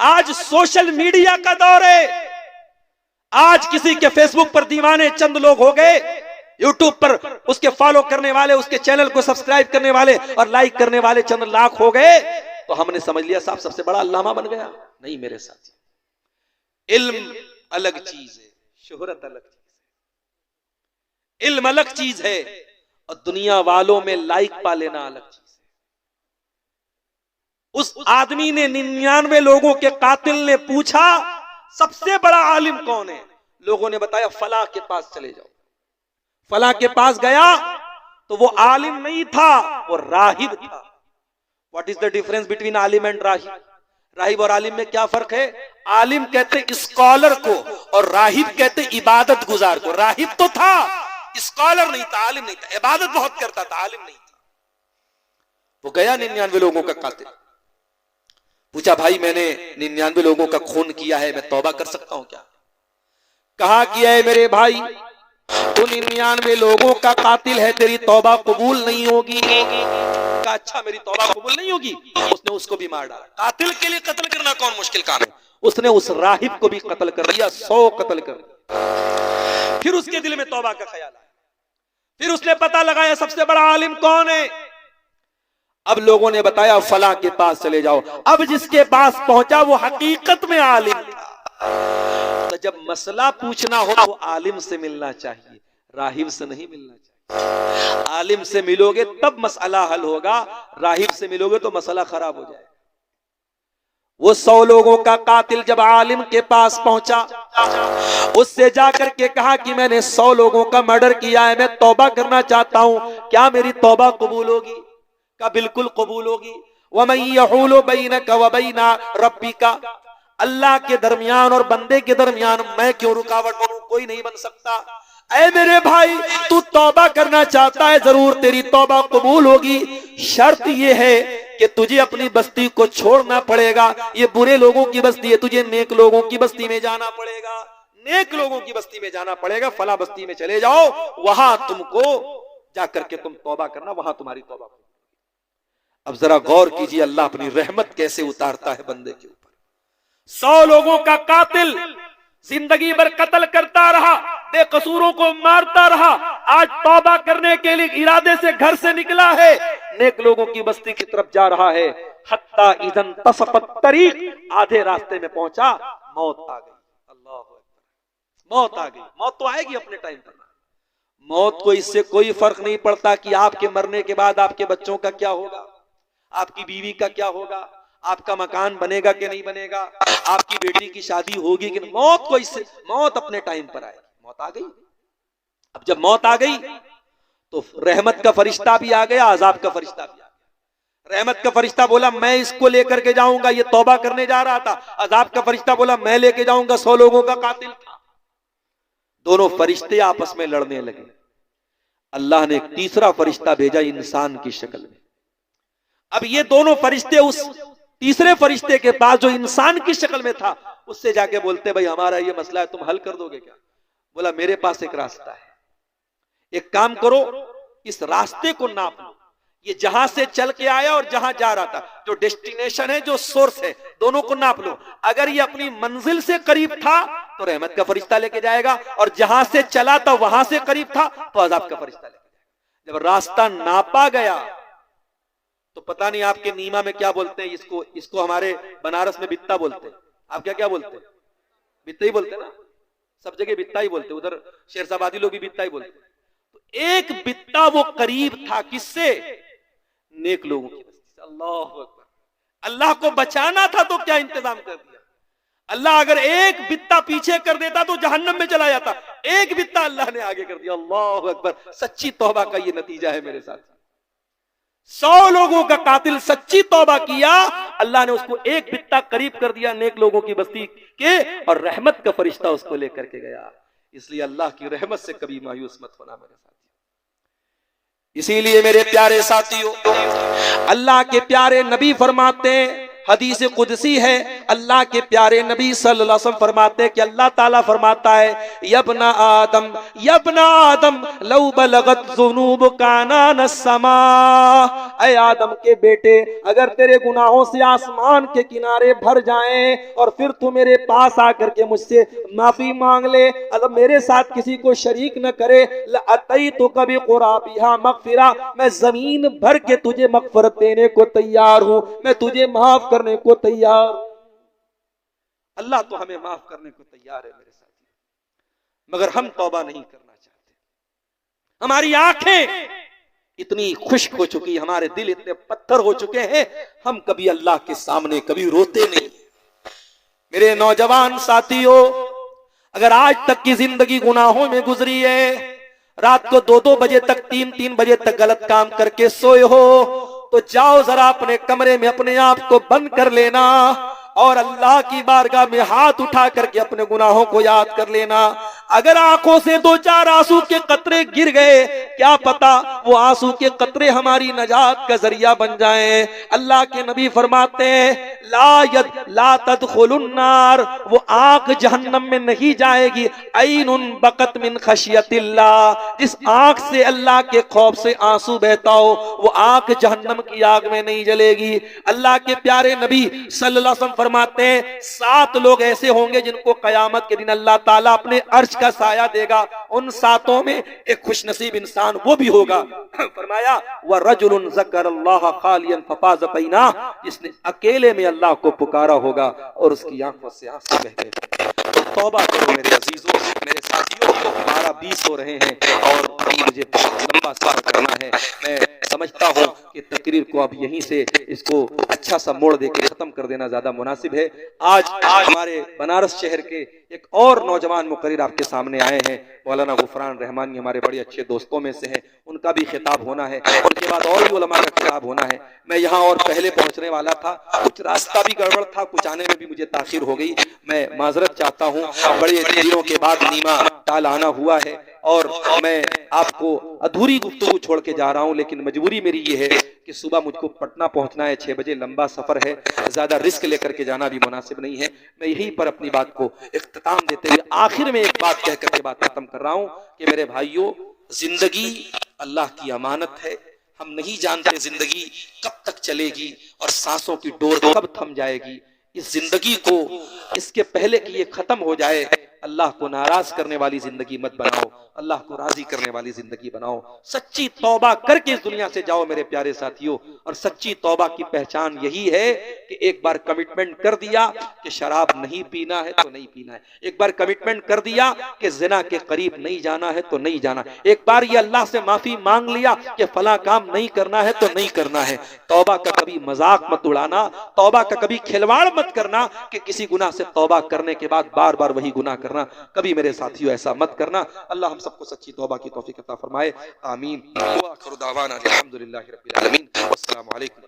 आज social media का दौर है। आज किसी के फेसबुक पर दीवाने चंद लोग हो गए, यूट्यूब पर उसके फॉलो करने वाले, उसके चैनल को सब्सक्राइब करने वाले और लाइक करने वाले चंद लाख हो गए, तो हमने समझ लिया साहब सबसे बड़ा अल्लामा बन गया। नहीं मेरे साथी, इल्म अलग चीज है, शोहरत अलग चीज है। इल्म अलग चीज है और दुनिया वालों में लाइक पा लेना अलग चीज है। उस आदमी ने 99 लोगों के कातिल ने पूछा सबसे बड़ा आलिम कौन है? लोगों ने बताया फला के पास चले जाओ। फला के पास गया तो वो आलिम नहीं था, वो राहिब था। What is the difference between आलिम एंड राहिब? राहिब और आलिम में क्या फर्क है? आलिम कहते स्कॉलर को और राहिब कहते इबादत गुजार को। राहिब तो था, स्कॉलर नहीं था, आलिम नहीं था, इबादत बहुत करता था, आलिम नहीं था। वो गया 99 लोगों का कातिल, पूछा भाई मैंने 99 लोगों का खून किया है, मैं तौबा कर सकता हूं क्या? कहा किया है मेरे भाई, तू 99 लोगों का कातिल है, तेरी तौबा कबूल नहीं होगी। कहा अच्छा मेरी तौबा कबूल नहीं होगी। उसने उसको भी मार डाला। कातिल के लिए कत्ल करना कौन मुश्किल काम है? उसने उस राहिब को भी कत्ल कर दिया, 100 कत्ल कर दिया। फिर उसके दिल में तौबा का ख्याल आया, फिर उसने पता लगाया सबसे बड़ा आलिम कौन है। अब लोगों ने बताया फला के पास चले जाओ। अब जिसके पास पहुंचा वो हकीकत में आलिम था। तो जब मसला पूछना हो तो आलिम से मिलना चाहिए, राहिब से नहीं मिलना चाहिए। आलिम से मिलोगे तब मसला हल होगा, राहिब से मिलोगे तो मसला खराब हो जाएगा। वो 100 लोगों का कातिल जब आलिम के पास पहुंचा, उससे जाकर के कहा कि मैंने 100 लोगों का मर्डर किया है, मैं तौबा करना चाहता हूं, क्या मेरी तौबा कबूल होगी? का बिल्कुल कबूल होगी। वमन यहूलु बैनका व बैना रब्बिका, अल्लाह के दरमियान और बंदे के दरमियान मैं क्यों रुकावट बनूं? कोई नहीं बन सकता। ऐ मेरे भाई, तू तौबा करना चाहता है, जरूर तेरी तौबा कबूल होगी। शर्त यह है कि तुझे अपनी बस्ती को छोड़ना पड़ेगा। ये बुरे लोगों की बस्ती है, तुझे नेक लोगों की बस्ती में जाना पड़ेगा। नेक लोगों की बस्ती में जाना पड़ेगा। फला बस्ती में चले जाओ, वहां तुमको जाकर के तुम तौबा करना, वहां तुम्हारी तौबा। अब जरा गौर कीजिए अल्लाह अपनी रहमत कैसे उतारता है बंदे के ऊपर। 100 लोगों का कातिल जिंदगी भर कत्ल करता रहा, बेकसूरों को मारता रहा, आज तौबा करने के लिए इरादे से घर से निकला है, नेक लोगों की बस्ती की तरफ जा रहा है। हत्ता इदन तसफत तरीक, आधे रास्ते में पहुंचा, मौत आ गई। अल्लाह अकबर, मौत आ गई। मौत तो आएगी अपने टाइम पर। मौत को इससे कोई फर्क नहीं पड़ता कि आपके मरने के बाद आपके बच्चों का क्या होगा, आपकी बीवी का क्या होगा, आपका मकान बनेगा कि नहीं बनेगा, आपकी बेटी की शादी होगी कि नहीं। मौत को इससे, मौत अपने टाइम पर आएगी। मौत आ गई। अब जब मौत आ गई तो रहमत का फरिश्ता भी आ गया, अजाब का फरिश्ता भी आ गया। रहमत का फरिश्ता बोला मैं इसको लेकर के जाऊंगा, ये तौबा करने जा रहा था। अजाब का फरिश्ता बोला मैं लेके जाऊंगा, 100 लोगों का कातिल था। दोनों फरिश्ते आपस में लड़ने लगे। अल्लाह ने एक तीसरा फरिश्ता भेजा इंसान की शक्ल में। अब ये दोनों फरिश्ते उस तीसरे फरिश्ते के पास जो इंसान की शक्ल में था, उससे जाके बोलते भाई हमारा ये मसला है, तुम हल कर दोगे क्या? बोला मेरे पास एक रास्ता है, एक काम करो, इस रास्ते को नाप लो। ये जहां से चल के आया और जहां जा रहा था, जो डेस्टिनेशन है, जो सोर्स है, दोनों को नाप लो। अगर ये अपनी मंजिल से करीब था तो रहमत का फरिश्ता लेके जाएगा, और जहां से चला था वहां से करीब था तो अजाब का फरिश्ता लेके जाएगा। जब रास्ता नापा गया तो पता नहीं आपके नीमा में क्या बोलते हैं इसको, इसको हमारे बनारस में बित्ता बोलते हैं। आप क्या क्या बोलते हैं? बित्ता ही बोलते हैं ना, सब जगह बित्ता ही बोलते हैं, उधर शेरशाबादी लोग भी बित्ता ही बोलते हैं। तो एक बित्ता वो करीब था, किससे? नेक लोगों की बस्ती से। अल्लाह अकबर। अल्लाह को बचाना था तो क्या इंतजाम कर दिया। अल्लाह अगर एक बित्ता पीछे कर देता तो जहन्नम में चला जाता, एक बित्ता अल्लाह ने आगे कर दिया। अल्लाह अकबर। सच्ची तौबा का ये नतीजा है मेरे साथ। 100 लोगों का कातिल सच्ची तौबा किया, अल्लाह ने उसको एक बित्ता करीब कर दिया नेक लोगों की बस्ती के, और रहमत का फरिश्ता उसको लेकर के गया। इसलिए अल्लाह की रहमत से कभी मायूस मत होना मेरे साथियों। इसीलिए मेरे प्यारे साथियों, अल्लाह के प्यारे नबी फरमाते हैं हदीस कुदसी है, अल्लाह के प्यारे नबी सल्लल्लाहु अलैहि वसल्लम फरमाते कि अल्लाह ताला फरमाता है, यब्ना आदम लौ बलगत ज़ुनूब काना नस्समा, ऐ आदम के बेटे, अगर तेरे गुनाहों से आसमान के किनारे भर जाएं और फिर तू मेरे पास आकर के मुझसे माफी मांग ले, अगर मेरे साथ किसी को शरीक न करे, लअतई तो कभी कुराबिहा मगफिरा, मैं जमीन भर के तुझे मगफरत देने को तैयार हूं, मैं तुझे माफ करने को तैयार हूं। अल्लाह तो हमें माफ करने को तैयार है मेरे साथी, मगर हम तौबा नहीं करना चाहते। हमारी आंखें इतनी खुश्क हो चुकी, हमारे दिल इतने पत्थर हो चुके हैं, हम कभी अल्लाह के सामने कभी रोते नहीं। मेरे नौजवान साथियों, अगर आज तक की जिंदगी गुनाहों में गुजरी है, रात को 2-2 बजे तक 3-3 बजे तक गलत काम करके सोए हो, तो जाओ जरा अपने कमरे में अपने आप को बंद कर लेना और अल्लाह की बारगाह में हाथ उठा करके अपने गुनाहों को याद कर लेना। अगर आंखों से 2-4 आंसू के कतरे गिर गए, क्या पता वो आंसू के कतरे हमारी नजात का जरिया बन जाएं। अल्लाह के नबी फरमाते हैं, ला तदखुलुन नार, वो आंख जहन्नम में नहीं जाएगी, ऐनुन बकत मिन खशियतिल्लाह, जिस आंख से अल्लाह के खौफ से आंसू बहता हो, वो आंख जहन्नम की आग में नहीं जलेगी। अल्लाह के प्यारे नबी सल्लल्लाहु अलैहि वसल्लम फरमाते हैं, 7 लोग ऐसे होंगे जिनको कयामत के दिन अल्लाह ताला अपने अर्श का साया देगा, उन 7 में एक खुशनसीब इंसान वो भी होगा। फरमाया, व रजुलुन ज़करल्लाह खालियन फफाज़ बैना, जिसने अकेले में अल्लाह को पुकारा होगा और उसकी आंखों से आंसू बह गए। तो तौबा करो मेरे अजीजों, मेरे साथियों, 12-20 हो रहे हैं और मुझे लंबा सफर करना है। मैं समझता हूं कि तकरीर को अब यहीं से इसको अच्छा सा मोड़ देकर खत्म कर देना ज्यादा मुनासिब है। आज हमारे बनारस शहर के एक और नौजवान मुकर्रिर आपके सामने आए हैं, मौलाना गुफरान रहमानी, हमारे बड़े अच्छे दोस्तों में से हैं, उनका भी खिताब होना है, उनके बाद और भी उलमा का खिताब होना है। मैं यहाँ और पहले पहुंचने वाला था, कुछ रास्ता भी गड़बड़ था, कुछ आने में भी मुझे ताखिर हो गई, मैं माजरत चाहता हूँ। बड़े दिनों के बाद नीमा टाल आना हुआ है और मैं आपको अधूरी गुफ्तगू छोड़ के जा रहा हूँ, लेकिन मजबूरी मेरी ये है कि सुबह मुझको पटना पहुंचना है, 6 बजे लंबा सफर है, ज्यादा रिस्क लेकर के जाना भी मुनासिब नहीं है। मैं यहीं पर अपनी बात को इख्तिताम देते हुए आखिर में एक बात कह करके बात खत्म कर रहा हूँ कि मेरे भाइयों, जिंदगी अल्लाह की अमानत है, हम नहीं जानते जिंदगी कब तक चलेगी और सांसों की डोर कब थम जाएगी। इस जिंदगी को इसके पहले कि ये खत्म हो जाए, अल्लाह को नाराज करने वाली जिंदगी मत बनाओ, अल्लाह को राजी करने वाली जिंदगी बनाओ। सच्ची तौबा करके इस दुनिया से जाओ मेरे प्यारे साथियों। और सच्ची तौबा की पहचान यही है कि एक बार कमिटमेंट कर दिया कि शराब नहीं पीना है तो नहीं पीना है, एक बार कमिटमेंट कर दिया कि जिना के करीब नहीं जाना है तो नहीं जाना, एक बार ये अल्लाह से माफी मांग लिया कि फला काम नहीं करना है तो नहीं करना है। तौबा का कभी मजाक मत उड़ाना, तौबा का कभी खिलवाड़ मत करना कि किसी गुनाह से तौबा करने के बाद बार बार वही गुनाह करना, कभी मेरे साथियों ऐसा मत करना। अल्लाह हम सबको सच्ची तौबा की तौफीक अता फरमाए, आमीन। व आखिरु दावाना अल्हम्दुलिल्लाहि रब्बिल आलमीन। अस्सलामु अलैकुम।